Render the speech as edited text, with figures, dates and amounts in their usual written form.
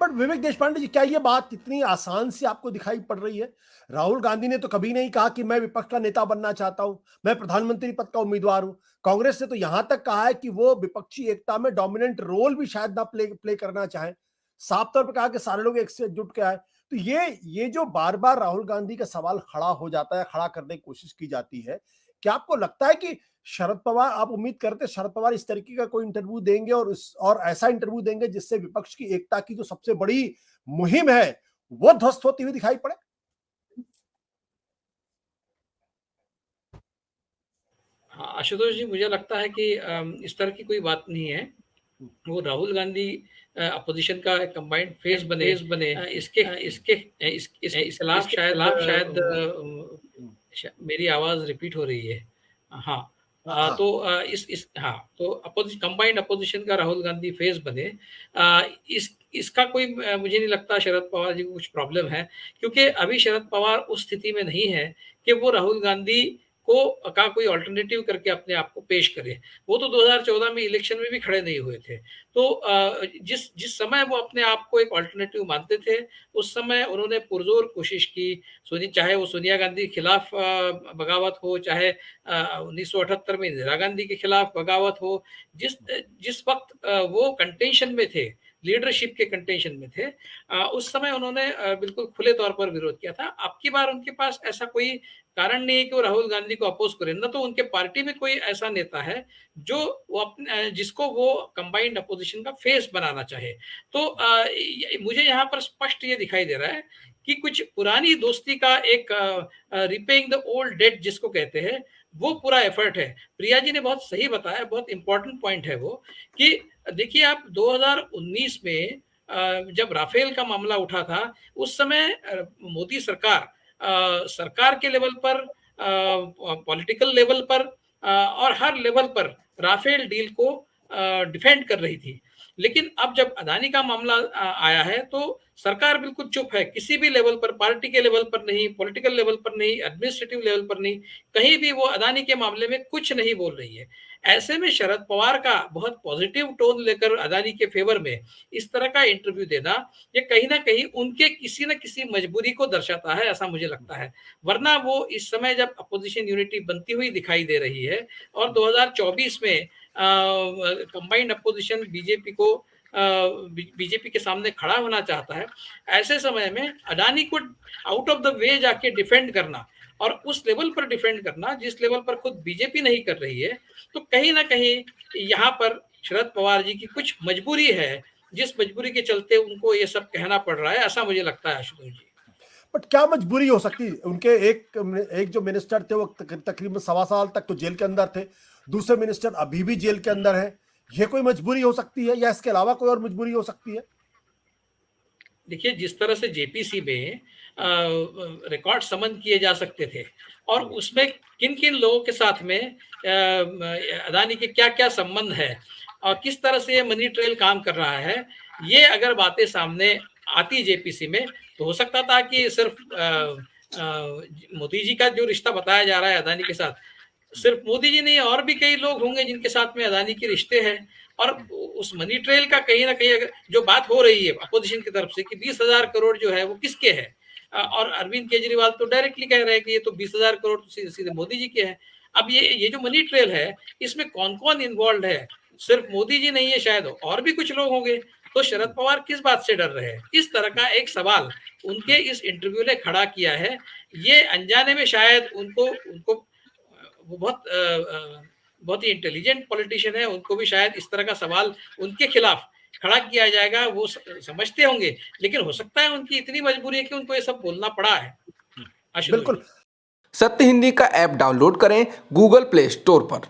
But विवेक देशपांडे जी, क्या ये बात इतनी आसान सी आपको दिखाई पड़ रही है? राहुल गांधी ने तो कभी नहीं कहा कि मैं विपक्ष का नेता बनना चाहता हूं, मैं प्रधानमंत्री पद का उम्मीदवार हूं। कांग्रेस ने तो यहां तक कहा है कि वो विपक्षी एकता में डोमिनेंट रोल भी शायद ना प्ले प्ले करना चाहें। साफ तौर पर कहा कि सारे लोग एक से जुट के आए। तो ये जो बार बार राहुल गांधी का सवाल खड़ा हो जाता है, खड़ा करने की कोशिश की जाती है, क्या आपको लगता है कि शरद पवार, आप उम्मीद करते हैं शरद पवार इस तरीके का कोई इंटरव्यू देंगे और ऐसा इंटरव्यू देंगे जिससे विपक्ष की एकता की जो सबसे बड़ी मुहिम है वो ध्वस्त होती हुई दिखाई पड़े? हाँ, आशुतोष जी, मुझे लगता है कि इस तरह की कोई बात नहीं है। वो राहुल गांधी अपोजिशन का कंबाइंड फेस बने, इसके खिलाफ शायद मेरी आवाज रिपीट हो रही है। हाँ। हाँ। तो इस हाँ, तो कंबाइंड अपोजिशन का राहुल गांधी फेस बने, इसका कोई मुझे नहीं लगता शरद पवार जी को कुछ प्रॉब्लम है, क्योंकि अभी शरद पवार उस स्थिति में नहीं है कि वो राहुल गांधी को का कोई अल्टरनेटिव करके अपने आप को पेश करे। वो तो 2014 में इलेक्शन में भी खड़े नहीं हुए थे। तो जिस जिस समय वो अपने आप को एक अल्टरनेटिव मानते थे, उस समय उन्होंने पुरजोर कोशिश की, चाहे वो सोनिया गांधी के खिलाफ बगावत हो, चाहे 1978 में इंदिरा गांधी के खिलाफ बगावत हो। जिस जिस वक्त वो कंटेंशन में थे, लीडरशिप के कंटेंशन में थे, उस समय उन्होंने बिल्कुल खुले तौर पर विरोध किया था। अब की बार उनके पास ऐसा कोई कारण नहीं है कि वो राहुल गांधी को अपोज करें। न तो उनके पार्टी में कोई ऐसा नेता है जो वो अपने जिसको वो कंबाइंड अपोजिशन का फेस बनाना चाहे। तो मुझे यहाँ पर स्पष्ट ये दिखाई दे रहा है कि कुछ पुरानी दोस्ती का एक रिपेइंग द ओल्ड डेट जिसको कहते हैं, वो पूरा एफर्ट है। प्रिया जी ने बहुत सही बताया, बहुत इंपॉर्टेंट पॉइंट है वो, कि देखिए आप 2019 में जब राफेल का मामला उठा था, उस समय मोदी सरकार के लेवल पर, पॉलिटिकल लेवल पर, और हर लेवल पर राफेल डील को डिफेंड कर रही थी। लेकिन अब जब अदानी का मामला आया है, तो सरकार बिल्कुल चुप है। किसी भी लेवल पर, पार्टी के लेवल पर नहीं, पॉलिटिकल लेवल पर नहीं, एडमिनिस्ट्रेटिव लेवल पर नहीं, कहीं भी वो अदानी के मामले में कुछ नहीं बोल रही है। ऐसे में शरद पवार का बहुत पॉजिटिव टोन लेकर अदानी के फेवर में इस तरह का इंटरव्यू देना, ये कहीं ना कहीं उनके किसी न किसी मजबूरी को दर्शाता है, ऐसा मुझे लगता है। वरना वो इस समय जब अपोजिशन यूनिटी बनती हुई दिखाई दे रही है और 2024 में कंबाइंड अपोजिशन बीजेपी के सामने खड़ा होना चाहता है, ऐसे समय में अडानी को आउट ऑफ द वे जाके डिफेंड करना, और उस लेवल पर डिफेंड करना जिस लेवल पर खुद बीजेपी नहीं कर रही है, तो कहीं ना कहीं यहाँ पर शरद पवार जी की कुछ मजबूरी है, जिस मजबूरी के चलते उनको ये सब कहना पड़ रहा है, ऐसा मुझे लगता है आशुतोष जी। बट क्या मजबूरी हो सकती है उनके? एक जो मिनिस्टर थे वो तकरीबन 1.25 साल तक तो जेल के अंदर थे, दूसरे मिनिस्टर अभी भी जेल के अंदर है। ये कोई मजबूरी हो सकती है या इसके अलावा कोई और मजबूरी हो सकती है? देखिए, जिस तरह से जेपीसी में रिकॉर्ड समन किए जा सकते थे, और उसमें किन किन लोगों के साथ में अदानी के क्या क्या संबंध है और किस तरह से ये मनी ट्रेल काम कर रहा है, ये अगर बातें सामने आती जेपीसी में, तो हो सकता था कि सिर्फ मोदी जी का जो रिश्ता बताया जा रहा है अदानी के साथ, सिर्फ मोदी जी नहीं, और भी कई लोग होंगे जिनके साथ में अदानी के रिश्ते हैं। और उस मनी ट्रेल का कहीं ना कहीं अगर जो बात हो रही है अपोजिशन की तरफ से कि 20,000 करोड़ जो है वो किसके है, और अरविंद केजरीवाल तो डायरेक्टली कह रहे हैं कि ये तो 20,000 करोड़ तो सीधे मोदी जी के हैं। अब ये जो मनी ट्रेल है, इसमें कौन कौन इन्वॉल्व है? सिर्फ मोदी जी नहीं है, शायद और भी कुछ लोग होंगे। तो शरद पवार किस बात से डर रहे हैं? इस तरह का एक सवाल उनके इस इंटरव्यू ने खड़ा किया है। ये अनजाने में शायद उनको उनको वो बहुत ही इंटेलिजेंट पॉलिटिशियन है, उनको भी शायद इस तरह का सवाल उनके खिलाफ खड़ा किया जाएगा, वो समझते होंगे। लेकिन हो सकता है उनकी इतनी मजबूरी है कि उनको ये सब बोलना पड़ा है। आशुतोष बिल्कुल। जी। सत्य हिंदी का ऐप डाउनलोड करें गूगल प्ले स्टोर पर।